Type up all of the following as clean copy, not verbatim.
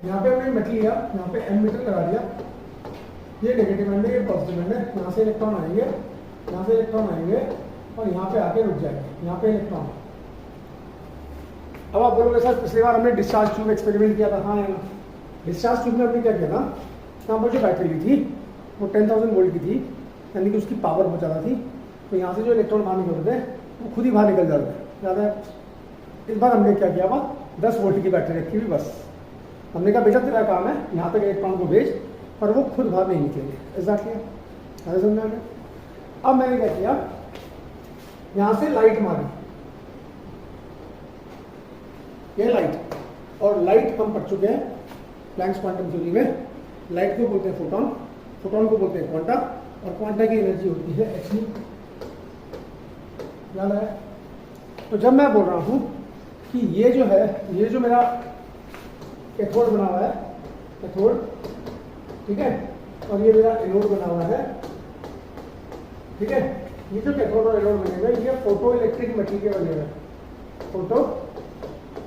यहाँ पे हमने मेटल लिया, यहाँ पे एमीटर लगा दिया, ये नेगेटिव एंड है, ये पॉजिटिव एंड है। यहाँ से इलेक्ट्रॉन आएंगे, यहाँ से इलेक्ट्रॉन आएंगे और यहाँ पे आके रुक जाएंगे, यहाँ पे इलेक्ट्रॉन। अब आप बोलोगे सर पिछली बार हमने डिस्चार्ज ट्यूब एक्सपेरिमेंट किया था। हाँ है ना, डिस्चार्ज ट्यूब में हमने क्या किया था, यहाँ पर जो बैटरी ली थी वो 10,000 वोल्ट की थी, यानी कि उसकी पावर बहुत ज़्यादा थी, तो यहाँ से जो इलेक्ट्रॉन बाहर निकलते थे वो खुद ही बाहर निकल जाते थे ज़्यादा। इस बार हमने क्या किया, वह 10 वोल्ट की बैटरी रखी हुई, बस हमने कहा बेटा तेरा काम है यहाँ तक इलेक्ट्रॉन को भेज, पर वो खुद बाहर नहीं निकलेंगे। ऐसा किया, अरे समझ में। अब मैंने क्या किया, यहाँ से लाइट मारी, ये लाइट, और लाइट हम पढ़ चुके हैं प्लैंक्स क्वांटम थ्योरी में, लाइट को बोलते हैं फोटोन, फोटोन को बोलते हैं क्वांटा, और क्वांटा की एनर्जी होती है एच। याद है। तो जब मैं बोल रहा हूं कि ये जो है, ये जो मेरा कैथोड बना हुआ है, कैथोड, ठीक है, और ये मेरा एनोड बना हुआ है, ठीक है, ये जो कैथोड और एनोड बने हुए ये फोटो इलेक्ट्रिक मेटल के बने हुए हैं, photo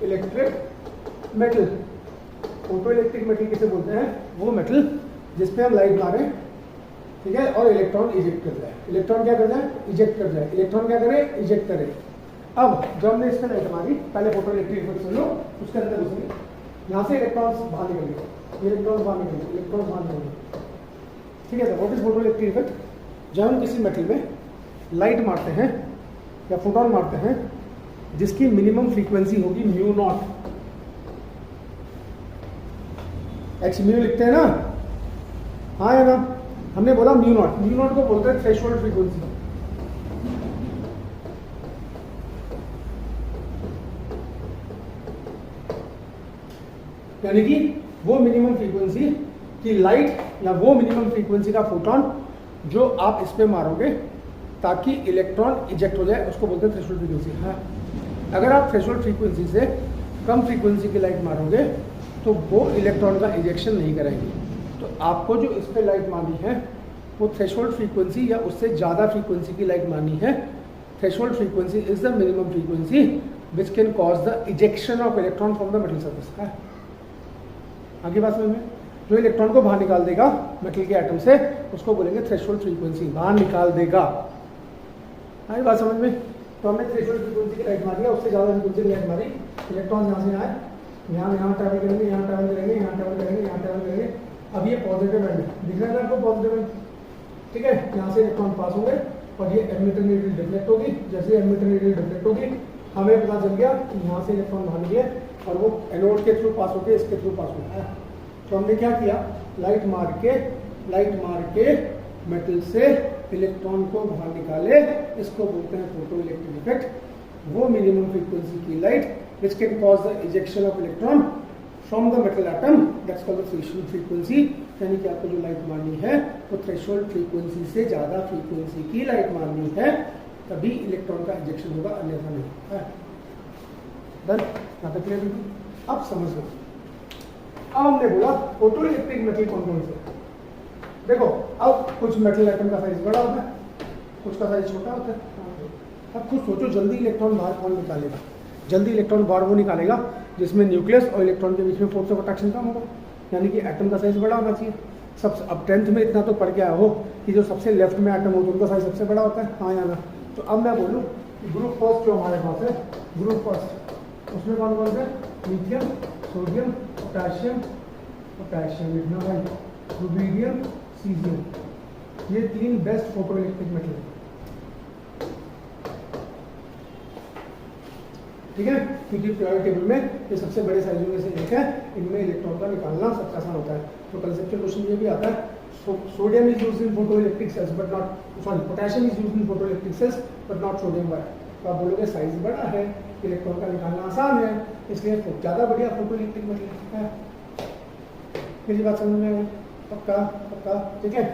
electric metal. Photo electric metal किसे बोलते हैं, वो मेटल जिसपे हम लाइट मारें, ठीक है, और इलेक्ट्रॉन इजेक्ट कर जाए। इलेक्ट्रॉन क्या कर जाए, इजेक्ट कर जाए। इलेक्ट्रॉन क्या करे, इजेक्ट करे। अब जब हमने इसमें लाइट मारी, पहले फोटो इलेक्ट्रिक मेटल सुन लो, उसके अंदर घुसेंगे, यहाँ से इलेक्ट्रॉन्स बाहर निकल गए, इलेक्ट्रॉन्स बाहर निकल गए, इलेक्ट्रॉन्स बाहर निकल गए, ठीक है। What is photo electric effect, जब हम किसी मेटल में लाइट मारते हैं या फोटोन मारते हैं जिसकी मिनिमम फ्रीक्वेंसी होगी म्यू नॉट, एक्स म्यू लिखते हैं ना, हाँ है ना, हमने बोला म्यू नॉट, म्यू नॉट को बोलते हैं थ्रेशोल्ड फ्रीक्वेंसी। यानी कि वो मिनिमम फ्रीक्वेंसी की लाइट या वो मिनिमम फ्रीक्वेंसी का फोटोन जो आप इस पे मारोगे ताकि इलेक्ट्रॉन इजेक्ट हो जाए, उसको बोलते हैं थ्रेशोल्ड फ्रीक्वेंसी। हाँ, अगर आप थ्रेशोल्ड फ्रीक्वेंसी से कम फ्रीक्वेंसी की लाइट मारोगे तो वो इलेक्ट्रॉन का इजेक्शन नहीं करेंगी। तो आपको जो इस पे लाइट मारनी है वो थ्रेशोल्ड फ्रीक्वेंसी या उससे ज़्यादा फ्रीक्वेंसी की लाइट मारनी है। Threshold frequency is the minimum frequency which can cause the ejection of electron from the metal surface. है आगे बात समझ में, जो इलेक्ट्रॉन को बाहर निकाल देगा मेटल के एटम से उसको बोलेंगे थ्रेशोल्ड फ्रीक्वेंसी, बाहर निकाल देगा। आगे बात समझ में। तो हमने थ्रेशोल्ड फ्रीक्वेंसी की लाइट मारी है, उससे ज़्यादा फ्रीक्वेंसी की लाइट मारी, इलेक्ट्रॉन यहाँ से आए, यहाँ ट्रैवल करेंगे, यहाँ ट्रैवल करेंगे, यहाँ ट्रैवल करेंगे, यहाँ ट्रैवल करेंगे। अब ये पॉजिटिव एंड दिख रहा है आपको, पॉजिटिव एंड, ठीक है, यहाँ से इलेक्ट्रॉन पास होंगे और ये एमिटर नीडल डिफ्लेक्ट होगी। जैसे एमिटर नीडल डिफ्लेक्ट होगी हमें पता चल गया कि यहाँ से इलेक्ट्रॉन बाहर गया और वो एनोड के थ्रू पास होकर इसके थ्रू पास होता है। तो हमने क्या किया, लाइट मार के मेटल से इलेक्ट्रॉन को बाहर निकाले, इसको बोलते हैं फोटो इलेक्ट्रिक इफेक्ट। वो मिनिमम फ्रीक्वेंसी की light which can cause the ejection of electron from the metal atom, that's called the threshold frequency। यानी कि आपको जो लाइट मारनी है वो थ्रेशोल्ड फ्रीक्वेंसी से ज़्यादा फ्रीक्वेंसी की लाइट मारनी है, तभी इलेक्ट्रॉन का इजेक्शन होगा, अन्यथा नहीं है। डन, यहाँ तक क्लियर बिल्कुल। अब समझ लो, अब हमने बोला फोटो इलेक्ट्रिक मेटल कौन कौन से। देखो अब कुछ मेटल एटम का साइज बड़ा होता है, कुछ का साइज छोटा होता है। अब खुद सोचो जल्दी इलेक्ट्रॉन बाहर कौन निकालेगा, जल्दी इलेक्ट्रॉन बाहर वो निकालेगा जिसमें न्यूक्लियस और इलेक्ट्रॉन के बीच में फोर्स ऑफ अट्रैक्शन कम होगा, यानी कि एटम का साइज बड़ा होना चाहिए। सब अब 10th में इतना तो पढ़ के आया हो कि जो सबसे लेफ्ट में एटम हो तो उनका साइज सबसे बड़ा होता है, हाँ या ना। तो अब मैं बोलूँ ग्रुप फर्स्ट जो हमारे पास है, ग्रुप फर्स्ट, उसमें कौन कौन से, लिथियम, सोडियम, पोटेशियम लिखना भाई, रुबीडियम, सीजियम, ये 3 बेस्ट फोटो इलेक्ट्रिक मेटल है, ठीक है। क्योंकि पीरियोडिक टेबल में ये सबसे बड़े साइजों में से एक है, इनमें इलेक्ट्रॉन का निकालना सबसे आसान होता है। तो कंसेप्चुअल क्वेश्चन ये भी आता है, sodium is used in photo electric cells but not, sorry potassium is used in photo electric cells but not sodium. Why? तो आप बोलोगे साइज बड़ा है, इलेक्ट्रॉन का निकालना आसान है, इसलिए ज़्यादा बढ़िया फोटो इलेक्ट्रिक मेटल है। मेरी बात समझ में आई? पक्का, ठीक है।